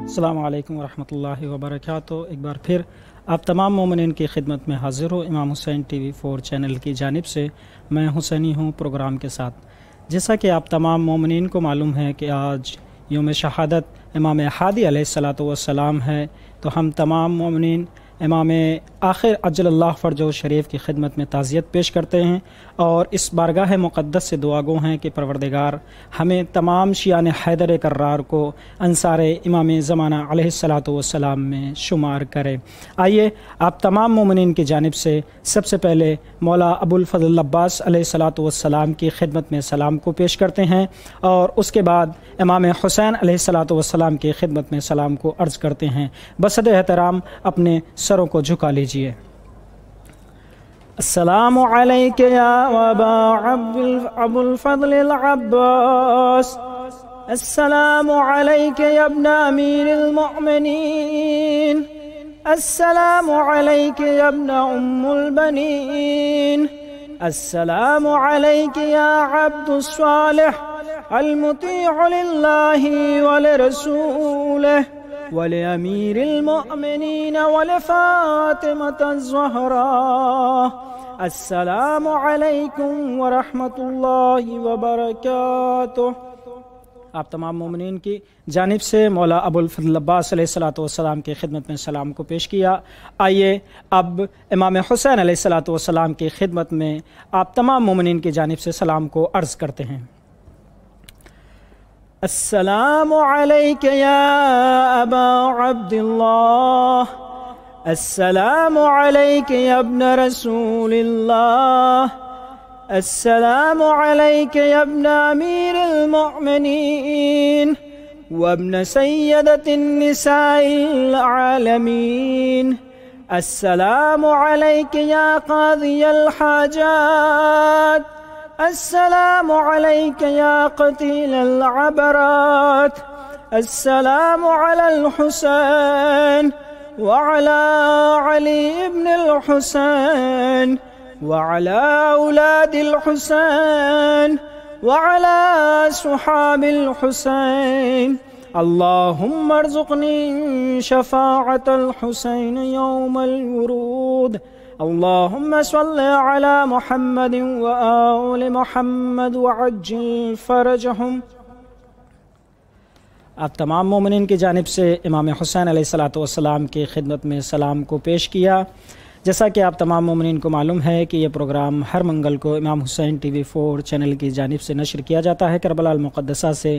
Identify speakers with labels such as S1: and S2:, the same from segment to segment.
S1: السلام علیکم ورحمۃ اللہ وبرکاتہ۔ ایک بار پھر آپ تمام مومنین کی خدمت میں حاضر ہوں امام حسین ٹی وی 4 چینل کی جانب سے۔ میں حسینی ہوں پروگرام کے ساتھ۔ جیسا کہ آپ تمام مومنین کو معلوم ہے کہ آج یوم شہادت امام ہادی علیہ الصلاۃ والسلام ہے، تو ہم تمام مومنین امام آخر عجل اللہ فرجہ شریف کی خدمت میں تعزیت پیش کرتے ہیں اور اس بارگاہ مقدس سے دعا گو ہیں کہ پروردگار ہمیں تمام شیعان حیدر کرار کو انصار امام زمانہ علیہ الصلاۃ والسلام میں شمار کرے۔ آئیے آپ تمام مومنین کی جانب سے سب سے پہلے مولا ابو الفضل عباس علیہ الصلاۃ والسلام کی خدمت میں سلام کو پیش کرتے ہیں اور اس کے بعد امام حسین علیہ الصلاۃ والسلام کی خدمت میں سلام کو عرض کرتے ہیں۔ بصد احترام اپنے سروں کو جھکا لیجئے۔ السلام علیک یا ابو الفضل العباس، السلام علیک یا ابن امیر المؤمنین، السلام علیک یا ابن ام البنین، السلام علیک یا عبد الصالح المطیع للہ ولرسولہ ولأمیر المؤمنین ولفاطمة الزہراء، السلام علیکم ورحمۃ اللہ وبرکاتہ۔ آپ تمام مومنین کی جانب سے مولا ابو الفضل عباس علیہ الصلاۃ والسلام کی خدمت میں سلام کو پیش کیا۔ آئیے اب امام حسین علیہ الصلاۃ والسلام کی خدمت میں آپ تمام مومنین کی جانب سے سلام کو عرض کرتے ہیں۔ السلام علیک یا ابا عبد اللہ، السلام علیک یا ابن رسول اللہ، السلام علیک یا ابن امیر المؤمنین وابن سیدۃ النساء العالمین، السلام علیک یا قاضی الحاجات، السلام علیک یا قتیل العبرات، السلام علی الحسین وعلی علی ابن الحسین وعلی اولاد الحسین وعلی صحاب الحسین، اللہم ارزقنی شفاعت الحسین یوم الورود، اللہم صل علی محمد وآل محمد وعجل فرجہم۔ آپ تمام مومنین کی جانب سے امام حسین علیہ الصلاۃ والسلام کی خدمت میں سلام کو پیش کیا۔ جیسا کہ آپ تمام مومنین کو معلوم ہے کہ یہ پروگرام ہر منگل کو امام حسین ٹی وی 4 چینل کی جانب سے نشر کیا جاتا ہے کربلا المقدسہ سے،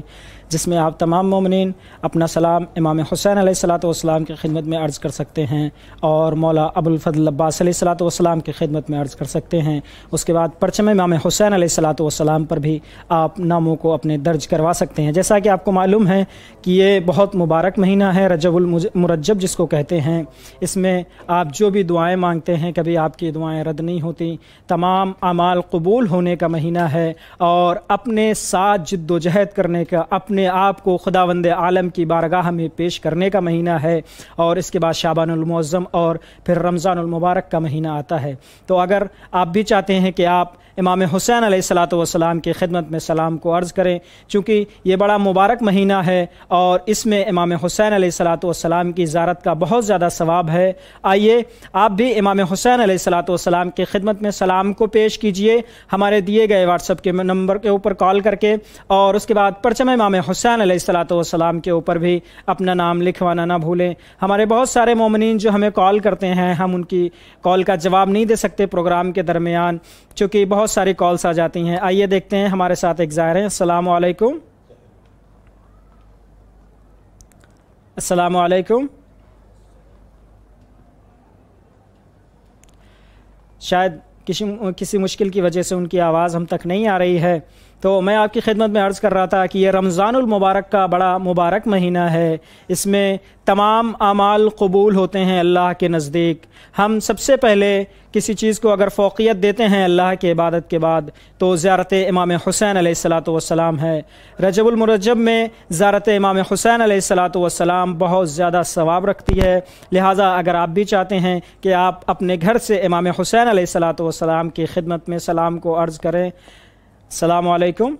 S1: جس میں آپ تمام مومنین اپنا سلام امام حسین علیہ الصلاۃ والسلام کی خدمت میں عرض کر سکتے ہیں اور مولا ابو الفضل عباس علیہ الصلاۃ والسلام کی خدمت میں عرض کر سکتے ہیں۔ اس کے بعد پرچم امام حسین علیہ الصلاۃ والسلام پر بھی آپ ناموں کو اپنے درج کروا سکتے ہیں۔ جیسا کہ آپ کو معلوم ہے کہ یہ بہت مبارک مہینہ ہے، رجب المرجب جس کو کہتے ہیں۔ اس میں آپ جو بھی دعائیں مانگتے ہیں کبھی آپ کی دعائیں رد نہیں ہوتی، تمام اعمال قبول ہونے کا مہینہ ہے اور اپنے ساتھ جد و جہد کرنے کا، اپنے آپ کو خداوند عالم کی بارگاہ میں پیش کرنے کا مہینہ ہے، اور اس کے بعد شعبان المعظم اور پھر رمضان المبارک کا مہینہ آتا ہے۔ تو اگر آپ بھی چاہتے ہیں کہ آپ امام حسین علیہ الصلاۃ والسلام کی خدمت میں سلام کو عرض کریں، چونکہ یہ بڑا مبارک مہینہ ہے اور اس میں امام حسین علیہ الصلاۃ والسلام کی زیارت کا بہت زیادہ ثواب ہے، آئیے آپ بھی امام حسین علیہ الصلوۃ والسلام کی خدمت میں سلام کو پیش کیجئے ہمارے دیے گئے واٹس ایپ کے نمبر کے اوپر کال کر کے، اور اس کے بعد پرچم امام حسین علیہ الصلوۃ والسلام کے اوپر بھی اپنا نام لکھوانا نہ بھولیں۔ ہمارے بہت سارے مومنین جو ہمیں کال کرتے ہیں، ہم ان کی کال کا جواب نہیں دے سکتے پروگرام کے درمیان، چونکہ بہت ساری کالز آ جاتی ہیں۔ آئیے دیکھتے ہیں، ہمارے ساتھ ایک زائر ہیں۔ السلام علیکم۔ السلام علیکم۔ شاید کسی مشکل کی وجہ سے ان کی آواز ہم تک نہیں آ رہی ہے، تو میں آپ کی خدمت میں عرض کر رہا تھا کہ یہ رمضان المبارک کا بڑا مبارک مہینہ ہے، اس میں تمام اعمال قبول ہوتے ہیں اللہ کے نزدیک۔ ہم سب سے پہلے کسی چیز کو اگر فوقیت دیتے ہیں اللہ کی عبادت کے بعد تو زیارت امام حسین علیہ الصلوۃ والسلام ہے۔ رجب المرجب میں زیارت امام حسین علیہ الصلوۃ والسلام بہت زیادہ ثواب رکھتی ہے، لہٰذا اگر آپ بھی چاہتے ہیں کہ آپ اپنے گھر سے امام حسین علیہ الصلوۃ والسلام کی خدمت میں سلام کو عرض کریں۔ السلام علیکم۔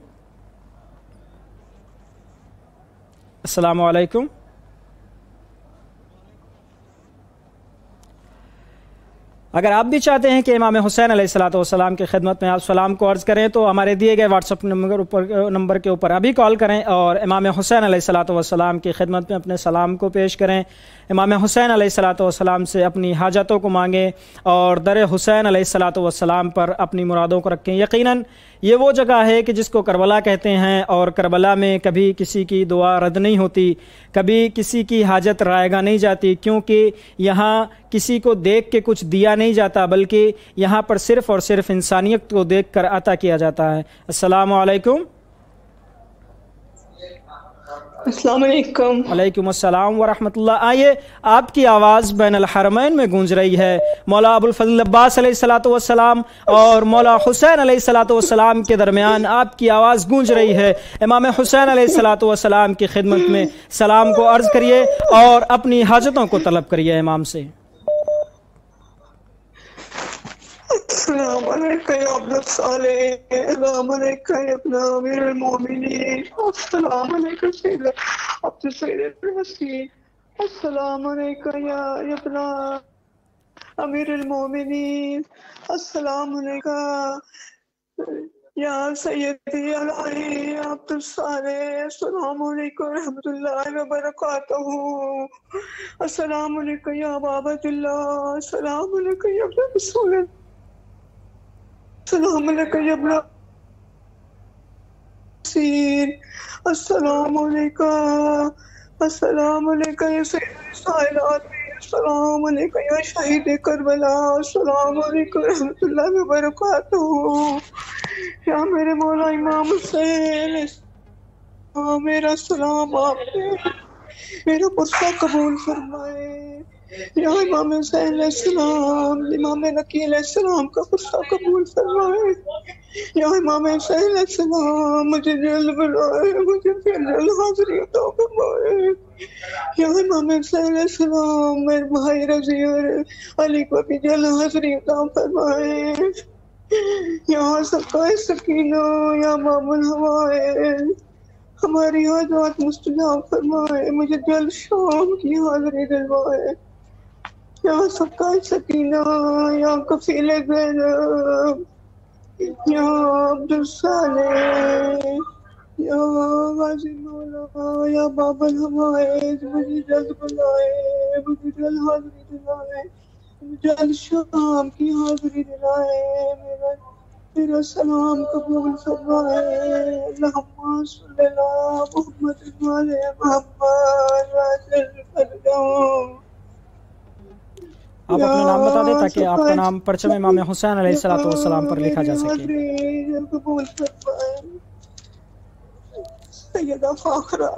S1: السلام علیکم۔ اگر آپ بھی چاہتے ہیں کہ امام حسین علیہ الصلوۃ والسلام کی خدمت میں آپ سلام کو عرض کریں تو ہمارے دیے گئے واٹس ایپ نمبر کے اوپر ابھی کال کریں اور امام حسین علیہ الصلوۃ والسلام کی خدمت میں اپنے سلام کو پیش کریں۔ امام حسین علیہ الصلوۃ والسلام سے اپنی حاجتوں کو مانگیں اور در حسین علیہ الصلوۃ والسلام پر اپنی مرادوں کو رکھیں۔ یقیناً یہ وہ جگہ ہے کہ جس کو کربلا کہتے ہیں، اور کربلا میں کبھی کسی کی دعا رد نہیں ہوتی، کبھی کسی کی حاجت رائے گاہ نہیں جاتی، کیونکہ یہاں کسی کو دیکھ کے کچھ دیا نہیں جاتا، بلکہ یہاں پر صرف اور صرف انسانیت کو دیکھ کر عطا کیا جاتا ہے۔ السلام علیکم۔
S2: السلام علیکم۔
S1: وعلیکم السلام ورحمۃ اللہ۔ آئیے، آپ کی آواز بین الحرمین میں گونج رہی ہے۔ مولا ابو الفضل عباس علیہ الصلوۃ والسلام اور مولا حسین علیہ الصلوۃ والسلام کے درمیان آپ کی آواز گونج رہی ہے۔ امام حسین علیہ الصلوۃ والسلام کی خدمت میں سلام کو عرض کریے اور اپنی حاجتوں کو طلب کریے امام سے۔
S2: السلام علیکم یا عبد الصالح، السلام علیکم یا ابن امیر المومنین، السلام علیکم سید عبد السید الحسین، السلام علیکم یا ابن امیر المومنین، السلام علیکم یا سیدی علی عبد الصالح، السلام علیکم ورحمۃ اللہ وبرکاتہ، السلام علیکم یا بابت اللہ، السلام علیکم یا رسول اللہ، السلام علیکم یا ابن سین، السلام علیکم، السلام علیکم یا سید السائلات، السلام علیکم یا شہید کربلا، السلام علیکم ورحمۃ اللہ وبرکاتہ، یا میرے مولا امام حسین، میرا سلام آپ نے میرا پرسہ قبول فرمائے۔ یا امام حسین علیہ السلام، امام نقی علیہ السلام کا پرسہ قبول فرمائے۔ یا امام حسین علیہ السلام، مجھے جلد بلائے، مجھے جلد حاضری عطا فرمائے۔ یا امام حسین علیہ السلام، میرے بھائی رضی اور علی کو بھی جلد حاضری عطا فرمائے۔ یا سرکار سکینہ، یا باب الحوائج، ہماری حاجات مستجاب فرمائے، مجھے جلد شام کی حاضری دلوائے۔ یا سرکار سکینہ، یا کفیل زینب، یا عبد الصالح، یا غازی مولا، یا باب الحوائج، مجھے جلد بلائے، مجھے جلد حاضری دلائے، جلد شام کی حاضری دلائے، میرا سلام قبول فرمائے۔ اللہم صلی اللہ محمد وعلی محمد وعلی الفردوس۔
S1: آپ اپنا نام بتا دیں تاکہ آپ کا نام پرچم امام حسین علیہ الصلوۃ والسلام پر لکھا جا سکے۔
S2: قبول فرمائے۔ سیدہ فاخرہ،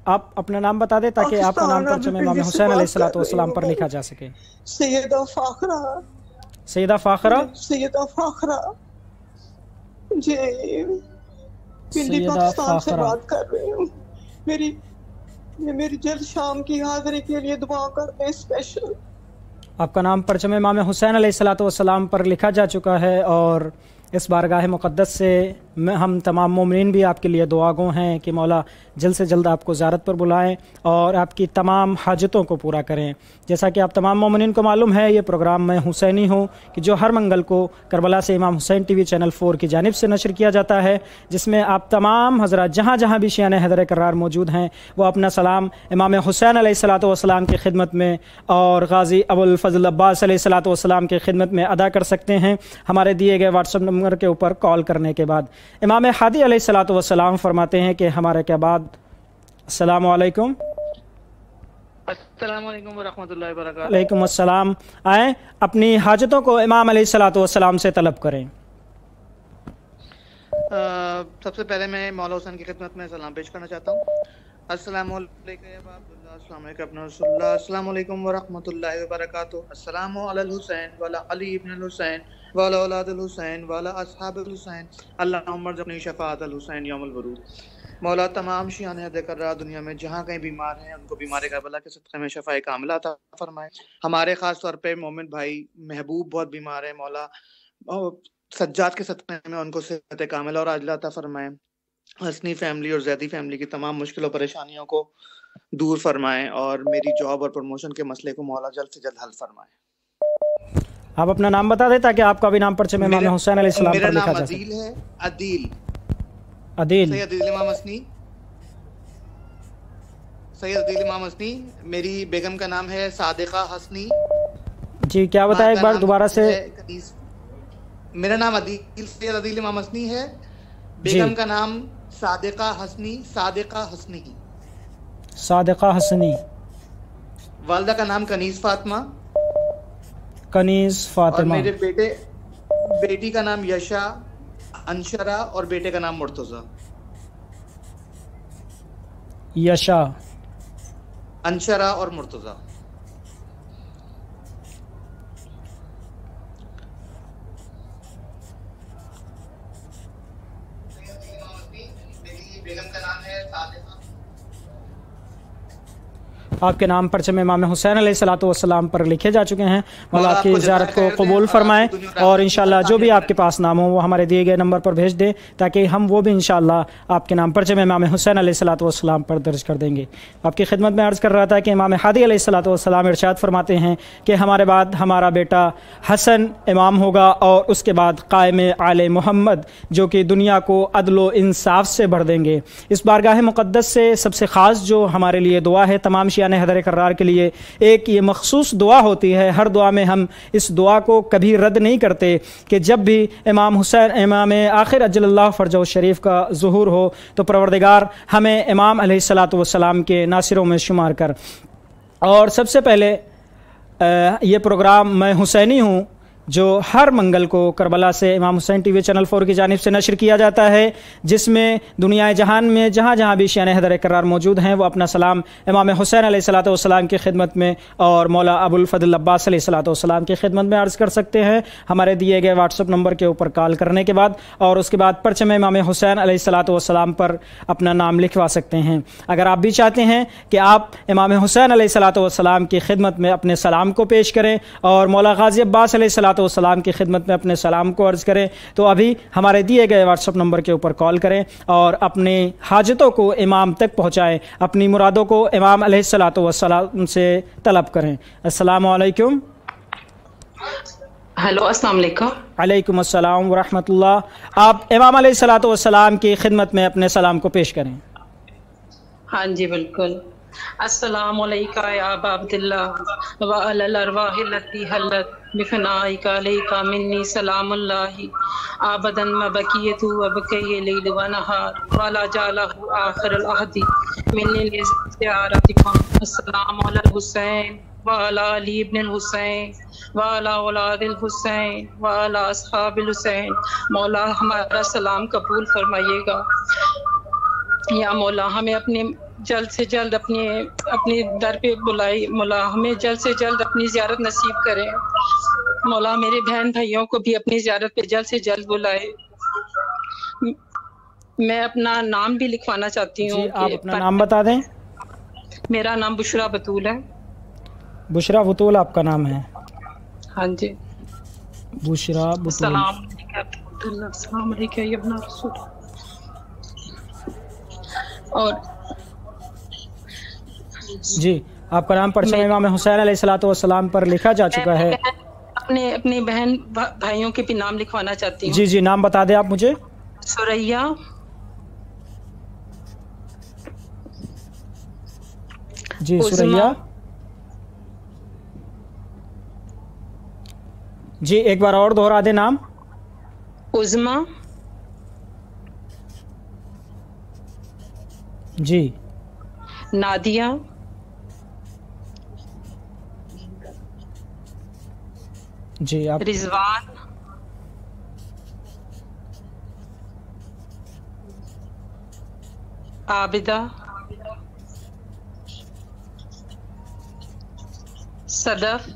S1: آپ اپنا نام بتا دیں تاکہ آپ کا نام پرچم امام حسین علیہ الصلوۃ والسلام پر لکھا جا سکے۔
S2: سیدہ فاخرہ،
S1: سیدہ فاخرہ،
S2: سیدہ فاخرہ، جی پنڈی
S1: سیدہ
S2: پاکستان سے
S1: فاخرہ،
S2: بات کر رہی ہوں۔ میری جلد شام کی حاضری کے لیے دعا کر دیں اسپیشل۔
S1: آپ کا نام پرچم امام حسین علیہ الصلوۃ والسلام پر لکھا جا چکا ہے، اور اس بارگاہ مقدس سے ہم تمام مومنین بھی آپ کے لیے دعا گو ہیں کہ مولا جلد سے جلد آپ کو زیارت پر بلائیں اور آپ کی تمام حاجتوں کو پورا کریں۔ جیسا کہ آپ تمام مومنین کو معلوم ہے، یہ پروگرام میں حسینی ہوں کہ جو ہر منگل کو کربلا سے امام حسین ٹی وی چینل 4 کی جانب سے نشر کیا جاتا ہے، جس میں آپ تمام حضرات جہاں جہاں بھی شیعان حیدر کرار موجود ہیں وہ اپنا سلام امام حسین علیہ الصلوۃ والسلام کی خدمت میں اور غازی ابو الفضل عباس علیہ الصلوۃ والسلام کی خدمت میں ادا کر سکتے ہیں ہمارے دیے گئے واٹس ایپ نمبر کے اوپر کال کرنے کے بعد۔ امام ہادی علیہ الصلوۃ والسلام فرماتے ہیں کہ ہمارے کے بعد السلام علیکم۔
S3: السلام علیکم ورحمۃ اللہ وبرکاتہ۔
S1: علیکم السلام۔ آئیں اپنی حاجتوں کو امام علیہ الصلوۃ والسلام سے طلب کریں۔
S3: سب سے پہلے میں مولا حسین کی خدمت میں سلام پیش کرنا چاہتا ہوں۔ السلام علیکم یا ابا عبداللہ، السلام علیکم ابن رسول اللہ، السلام علیکم ورحمۃ اللہ وبرکاتہ، السلام علی الحسین وعلی علی ابن الحسین وعلی اولاد الحسین وعلی اصحاب الحسین، اللہم ارزقنی شفاعت الحسین یوم الورود۔ مولا تمام شیعان حیدر کرار دنیا میں جہاں کہیں بیمار ہیں ان کو بیمار کربلا کے صدقے میں شفاء کاملہ عطا فرمائے۔ ہمارے خاص طور پہ مومن بھائی محبوب بہت بیمار ہیں، مولا سجاد کے صدقے میں ان کو صحت کاملہ اور عاجلہ عطا فرمائے۔ حسنی فیملی اور زیدی فیملی کی تمام مشکل و پریشانیوں کو دور فرمائیں اور میری جاب اور پروموشن کے مسئلے کو مولا جلد سے جلد حل فرمائے۔
S1: آپ اپنا نام بتا دیں تاکہ آپ کا بھی نام پرچے میں امام حسین علیہ السلام پر لکھا جا سکے۔
S3: میرا نام عدیل ہے، عدیل
S1: عدیل،
S3: سید عدیل امام حسنی، سید عدیل امام حسنی۔ میری بیگم کا نام ہے صادقہ حسنی۔
S1: جی کیا بتایا ایک بار دوبارہ سے؟
S3: میرا نام عدیل سید عدیل امام حسنی ہے، بیگم کا نام صادقہ حسنی، صادقہ حسنی،
S1: صادقہ حسنی،
S3: والدہ کا نام کنیز فاطمہ،
S1: کنیز فاطمہ،
S3: اور میرے بیٹی کا نام یشا، انشرا، اور بیٹے کا نام مرتضی۔
S1: یشا،
S3: انشرا اور مرتضی۔ بیگم کا نام ہے صادقہ۔
S1: آپ کے نام پرچم امام حسین علیہ الصلوۃ والسلام پر لکھے جا چکے ہیں۔ مولا آپ کی زیارت کو قبول فرمائیں اور انشاءاللہ جو بھی آپ کے پاس نام ہو وہ ہمارے دیے گئے نمبر پر بھیج دیں تاکہ ہم وہ بھی انشاءاللہ آپ کے نام پرچم امام حسین علیہ الصلوۃ والسلام پر درج کر دیں گے۔ آپ کی خدمت میں عرض کر رہا تھا کہ امام ہادی علیہ الصلوۃ والسلام ارشاد فرماتے ہیں کہ ہمارے بعد ہمارا بیٹا حسن امام ہوگا اور اس کے بعد قائم آل محمد جو کہ دنیا کو عدل و انصاف سے بھر دیں گے۔ اس بارگاہ مقدس سے سب سے خاص جو ہمارے لیے دعا ہے تمام شیعان حیدر کرار کے لیے، ایک یہ مخصوص دعا ہوتی ہے، ہر دعا میں ہم اس دعا کو کبھی رد نہیں کرتے کہ جب بھی امام حسین امام آخر اجل اللہ فرجہ الشریف کا ظہور ہو تو پروردگار ہمیں امام علیہ الصلوۃ والسلام کے ناصروں میں شمار کر۔ اور سب سے پہلے یہ پروگرام میں حسینی ہوں جو ہر منگل کو کربلا سے امام حسین ٹی وی چینل 4 کی جانب سے نشر کیا جاتا ہے، جس میں دنیا جہان میں جہاں جہاں بھی شیعان حیدر کرار موجود ہیں وہ اپنا سلام امام حسین علیہ الصلوۃ والسلام کی خدمت میں اور مولا ابو الفضل عباس علیہ الصلوۃ والسلام کی خدمت میں عرض کر سکتے ہیں ہمارے دیے گئے واٹس ایپ نمبر کے اوپر کال کرنے کے بعد، اور اس کے بعد پرچم امام حسین علیہ الصلوۃ والسلام پر اپنا نام لکھوا سکتے ہیں۔ اگر آپ بھی چاہتے ہیں کہ آپ امام حسین علیہ الصلوۃ والسلام کی خدمت میں اپنے سلام کو پیش کریں اور مولا غازی عباس علیہ الصلوۃ والسلام کی خدمت میں اپنے سلام کو عرض کریں تو ابھی ہمارے دیے گئے واٹس ایپ نمبر کے اوپر کال کریں اور اپنی حاجتوں کو امام تک پہنچائیں، اپنی مرادوں کو امام علیہ الصلوۃ والسلام سے طلب کریں۔ السلام علیکم۔
S4: ہیلو، السلام علیکم۔
S1: علیکم السلام ورحمۃ اللہ۔ آپ امام علیہ الصلوۃ والسلام کی خدمت میں اپنے سلام کو پیش کریں۔
S4: ہاں جی بالکل۔ السلام علیکم یا ابا عبداللہ وعلی الارواح التي حلت بفنائک علیک منی سلام اللہ ابدا ما بقیت وبقی لیل و نہار ولا جعلہ آخر العہد منی زیارتکم۔ السلام علی الحسین وعلی علی ابن الحسین وعلی اولاد الحسین وعلی اصحاب الحسین۔ مولا ہمارا سلام قبول فرمائیے گا یا مولا، ہمیں اپنے جلد سے جلد اپنے در پہ بلائی، مولا ہمیں جلد سے جلد اپنی زیارت نصیب کریں، مولا میرے بہن بھائیوں کو بھی اپنی زیارت پہ جلد سے جلد بلائے۔ میں اپنا نام بھی لکھوانا چاہتی ہوں۔
S1: جی آپ اپنا نام بتا دیں۔
S4: میرا نام بشرا بطول ہے۔
S1: بشرا بطول آپ کا نام ہے؟
S4: ہاں جی۔
S1: بشرا بطول۔
S4: السلام علیکم۔ عبداللہ السلام علیکم یا ابن رسول اور
S1: جی آپ کا نام پرچم امام حسین علیہ الصلوۃ والسلام پر لکھا جا چکا ہے.
S4: اپنے بہن بھائیوں کے بھی نام لکھوانا چاہتی ہوں.
S1: جی جی نام بتا دیں آپ مجھے.
S4: سریا،
S1: جی سریا. جی ایک بار اور دوہرا دیں نام.
S4: عظما،
S1: جی
S4: نادیہ،
S1: جی آپ.
S4: رضوان، عابدہ، صدف.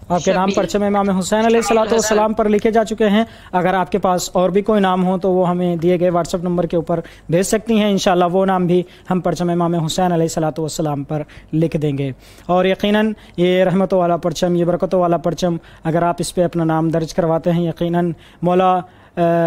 S1: آپ کے نام
S4: شبیر.
S1: پرچم امام حسین علیہ الصلوۃ والسلام پر لکھے جا چکے ہیں. اگر آپ کے پاس اور بھی کوئی نام ہو تو وہ ہمیں دیے گئے واٹس ایپ نمبر کے اوپر بھیج سکتی ہیں. انشاءاللہ وہ نام بھی ہم پرچم امام حسین علیہ الصلوۃ والسلام پر لکھ دیں گے. اور یقیناً یہ رحمتوں والا پرچم، یہ برکتوں والا پرچم اگر آپ اس پہ اپنا نام درج کرواتے ہیں، یقیناً مولا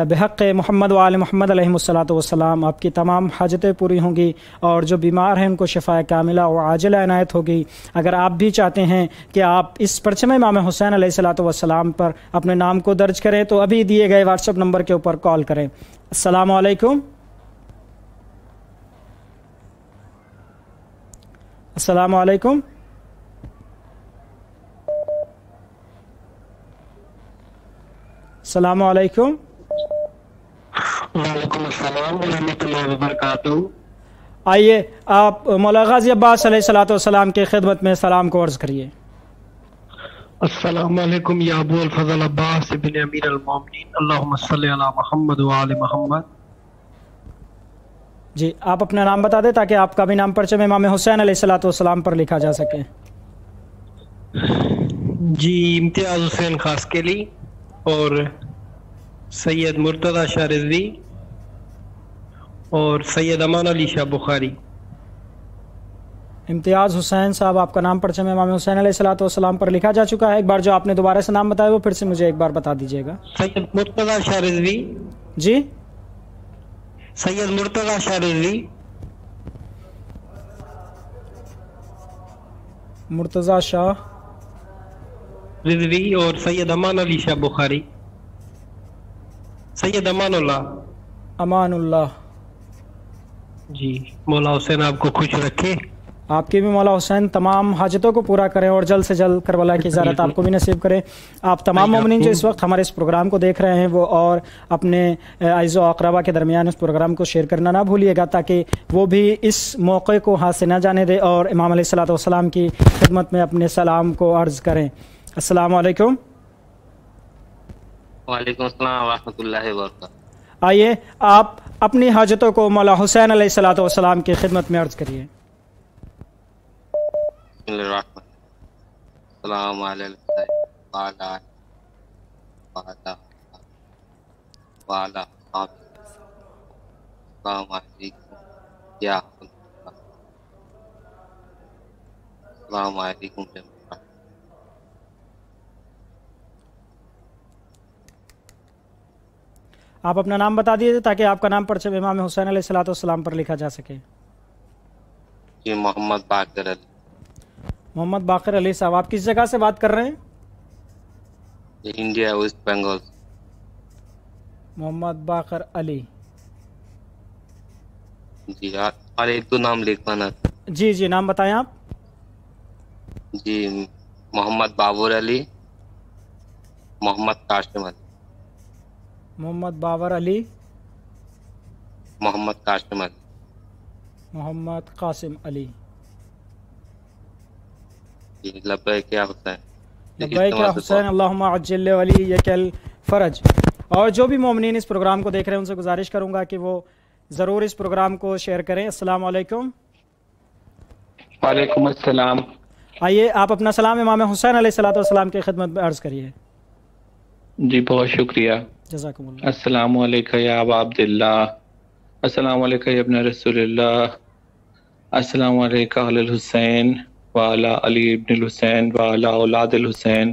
S1: بحق محمد و آل محمد علیہ الصلوۃ والسلام آپ کی تمام حاجتیں پوری ہوں گی، اور جو بیمار ہیں ان کو شفاء کاملہ و عاجلہ عنایت ہوگی. اگر آپ بھی چاہتے ہیں کہ آپ اس پرچم امام حسین علیہ الصلوۃ والسلام پر اپنے نام کو درج کریں تو ابھی دیے گئے واٹس ایپ نمبر کے اوپر کال کریں. السلام علیکم. السلام علیکم. السلام علیکم.
S5: وعلیکم السلام ورحمۃ اللہ وبرکاتہ.
S1: آئیے آپ مولا غازی عباس علیہ الصلوۃ والسلام کی خدمت میں سلام کو عرض کریے.
S5: السلام علیکم یا ابو الفضل عباس ابن امیر المومنین، اللہم صلی علی محمد و آل محمد.
S1: جی آپ اپنا نام بتا دیں تاکہ آپ کا بھی نام پرچم امام حسین علیہ الصلوۃ والسلام پر لکھا جا سکے.
S5: جی امتیاز حسین خاسکیلی اور سید مرتضی شاہ رضوی اور سید امان علی شاہ بخاری.
S1: امتیاز حسین صاحب آپ کا نام پرچم امام حسین علیہ الصلوۃ والسلام پر لکھا جا چکا ہے. ایک بار جو آپ نے دوبارہ سے نام بتایا وہ پھر سے مجھے ایک بار بتا دیجیے گا.
S5: سید مرتضی شاہ رضوی.
S1: جی
S5: سید مرتضی شاہ رضوی.
S1: مرتضی شاہ
S5: رضوی اور سید امان علی شاہ بخاری. سید امان اللہ.
S1: امان اللہ.
S5: جی مولا حسین آپ کو خوش رکھے.
S1: آپ کی بھی مولا حسین تمام حاجتوں کو پورا کریں اور جلد سے جلد کربلا کی زیارت آپ کو بھی نصیب کرے. آپ تمام مومنین جو اس وقت ہمارے اس پروگرام کو دیکھ رہے ہیں وہ اور اپنے اعزاء و اقربا کے درمیان اس پروگرام کو شیئر کرنا نہ بھولیے گا تاکہ وہ بھی اس موقع کو ہاتھ سے نہ جانے دے اور امام علیہ الصلوۃ والسلام کی خدمت میں اپنے سلام کو عرض کریں. السلام علیکم.
S6: وعلیکم السلام ورحمۃ اللہ وبرکاتہ.
S1: آئیے آپ اپنی حاجتوں کو مولا حسین علیہ الصلوۃ والسلام کی خدمت میں عرض کریے.
S6: بسم اللہ الرحمن الرحیم. السلام علیکم السلام علیکم یا السلام علیکم.
S1: آپ اپنا نام بتا دیجیے تاکہ آپ کا نام پرچم امام حسین علیہ الصلوۃ والسلام پر لکھا جا سکے.
S6: جی محمد باقر علی.
S1: محمد باقر علی صاحب آپ کس جگہ سے بات کر رہے ہیں؟
S6: انڈیا ویسٹ بنگال.
S1: محمد باقر علی.
S6: جی اور ایک دو نام لکھوانا.
S1: جی جی نام بتائیں آپ.
S6: جی محمد بابر علی، محمد قاسم علی.
S1: محمد باور علی،
S6: محمد قاسم علی.
S1: محمد قاسم علی.
S6: جی لبیک یا حسین.
S1: لبیک یا حسین اللہم عجل ولیک الفرج. اور جو بھی مومنین اس پروگرام کو دیکھ رہے ہیں ان سے گزارش کروں گا کہ وہ ضرور اس پروگرام کو شیئر کریں. السلام علیکم.
S5: وعلیکم السلام.
S1: آئیے آپ اپنا سلام امام حسین علیہ الصلوۃ والسلام کی خدمت میں عرض کریے.
S5: جی بہت شکریہ.
S1: جزاکم اللہ.
S5: السلام علیکم یا ابا عبداللہ. السلام علیکم یا ابن رسول اللہ. السلام علیکم علی الحسین وعلی علی ابن الحسین وعلی اولاد الحسین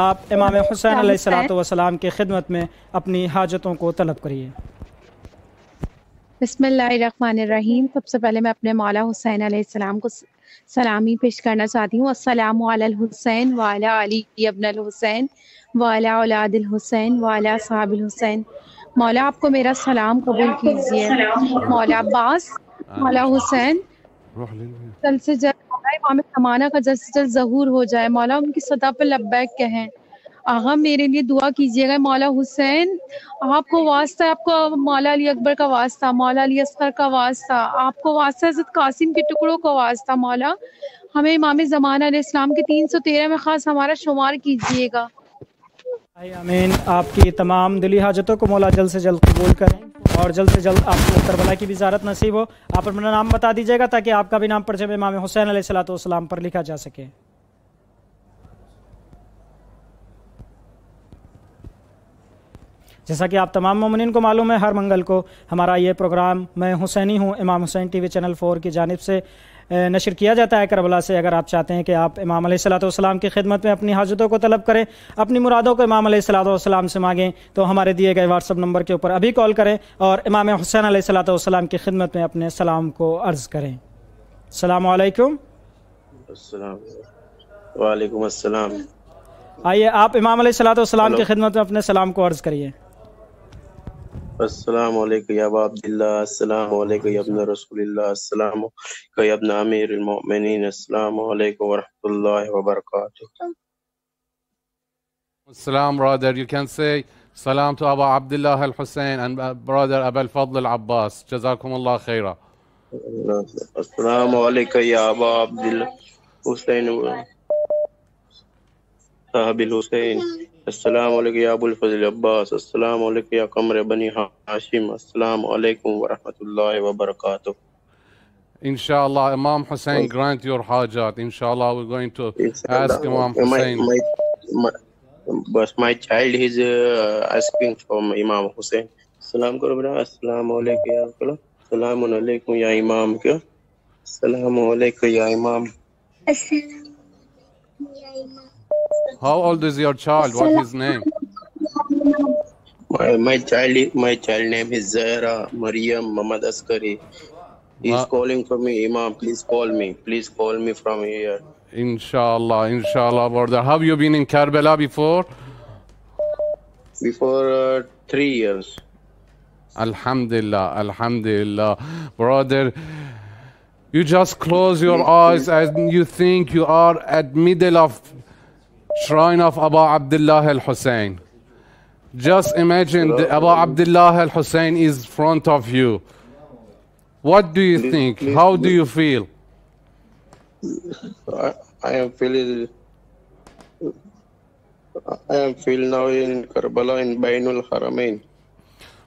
S1: آپ امام حسین علیہ الصلوۃ والسلام کی خدمت میں اپنی حاجتوں کو طلب کریے۔
S7: بسم اللہ الرحمن الرحیم۔ سب سے پہلے میں اپنے مولا حسین علیہ السلام کو سلامی پیش کرنا چاہتی ہوں۔ السلام علی الحسین وعلی علی ابن الحسین وعلی اولاد الحسین وعلی اصحاب الحسین۔ مولا آپ کو میرا سلام قبول کیجیے۔ مولا عباس، مولا حسین جلد سے جلد امام زمانہ کا جلد سے جلد ظہور ہو جائے۔ مولا ان کی صدا پہ لبیک کہیں۔ آغا میرے لیے دعا کیجیے گا۔ مولا حسین آپ کو واسطہ، آپ کو مولا علی اکبر کا واسطہ، مولا علی اصغر کا واسطہ، آپ کو واسطہ حضرت قاسم کے ٹکڑوں کا واسطہ، مولا ہمیں امام زمانہ علیہ السلام کے 313 میں خاص ہمارا شمار کیجیے گا۔
S1: آمین۔ آپ کی تمام دلی حاجتوں کو مولا جلد سے جلد قبول کریں اور جلد سے جلد آپ کو کربلا کی بھی زیارت نصیب ہو۔ آپ اپنا نام بتا دیجیے گا تاکہ آپ کا بھی نام پرچم امام حسین علیہ الصلوۃ والسلام پر لکھا جا سکے۔ جیسا کہ آپ تمام مومنین کو معلوم ہے، ہر منگل کو ہمارا یہ پروگرام میں حسینی ہوں امام حسین ٹی وی چینل 4 کی جانب سے نشر کیا جاتا ہے کربلا سے۔ اگر آپ چاہتے ہیں کہ آپ امام علیہ الصلوۃ والسلام کی خدمت میں اپنی حاجتوں کو طلب کریں، اپنی مرادوں کو امام علیہ الصلوۃ والسلام سے مانگیں، تو ہمارے دیے گئے واٹس ایپ نمبر کے اوپر ابھی کال کریں اور امام حسین علیہ الصلوۃ والسلام کی خدمت میں اپنے سلام کو عرض کریں۔ السلام علیکم۔
S6: السلام وعلیکم السلام۔
S1: آئیے آپ امام علیہ الصلوۃ والسلام کی خدمت میں اپنے سلام کو عرض کریے۔
S6: السلام علیکم یا ابا عبداللہ، السلام علیکم یا ابن رسول اللہ، السلام علیکم یا ابن امیر المؤمنین، السلام علیکم ورحمۃ اللہ وبرکاتہ۔
S8: Salam, brother. You can say salam to Abu Abdullah al-Hussein and brother Abu al-Fadl al-Abbas. Jazakumullah khaira.
S6: السلام علیکم یا ابا عبداللہ حسین صاحب الحسین، السلام علیکم یا ابو الفضل عباس، السلام علیکم یا قمر بنی ہاشم، السلام علیکم ورحمۃ اللہ وبرکاتہ۔
S8: Inshallah, Imam Hussein grant your hajat. Inshallah, we're going to ask Imam Hussein.
S6: But my child is asking from Imam Hussein. Salam karo bra. Assalamu alaikum ya kala. Assalamu alaikum ya Imam ka. Assalamu alaikum ya Imam.
S8: How old is your child? What is his name?
S6: My child name is Zahra Maryam Muhammad Askari. He's calling for me. Imam, please call me. Please call me from here.
S8: Inshallah, inshallah, brother. Have you been in Karbala before?
S6: Before 3 years.
S8: Alhamdulillah, alhamdulillah. Brother, you just close your eyes and you think you are at middle of shrine of Abu Abdullah al-Hussein. Just imagine the Abu Abdullah al-Hussein is front of you. What do you think? How do you feel?
S6: I am feeling now in Karbala in Bainul Haramain.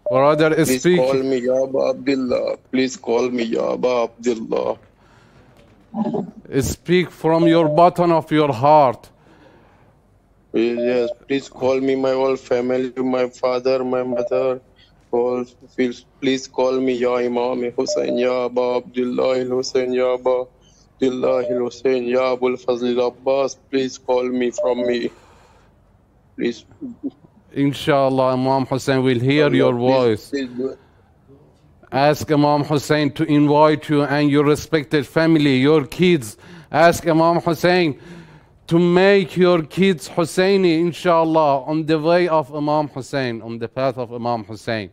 S8: Brother,
S6: please call me Ya Abu Abdullah. Please call me Ya Abu Abdullah.
S8: Speak from your bottom of your heart.
S6: Yes, please call me, my whole family, my father, my mother. Please call me Ya Imam Hussein, Ya Abu Abdullah Hussein, Ya Abu Abdullah Hussein, Ya Abu al-Fazl Abbas. Please call me from me. Please.
S8: Inshallah, Imam Hussein will hear your voice. Ask Imam Hussein to invite you and your respected family, your kids. Ask Imam Hussein to make your kids Husseini, inshallah, on the way of Imam Hussein, on the path of Imam Hussein.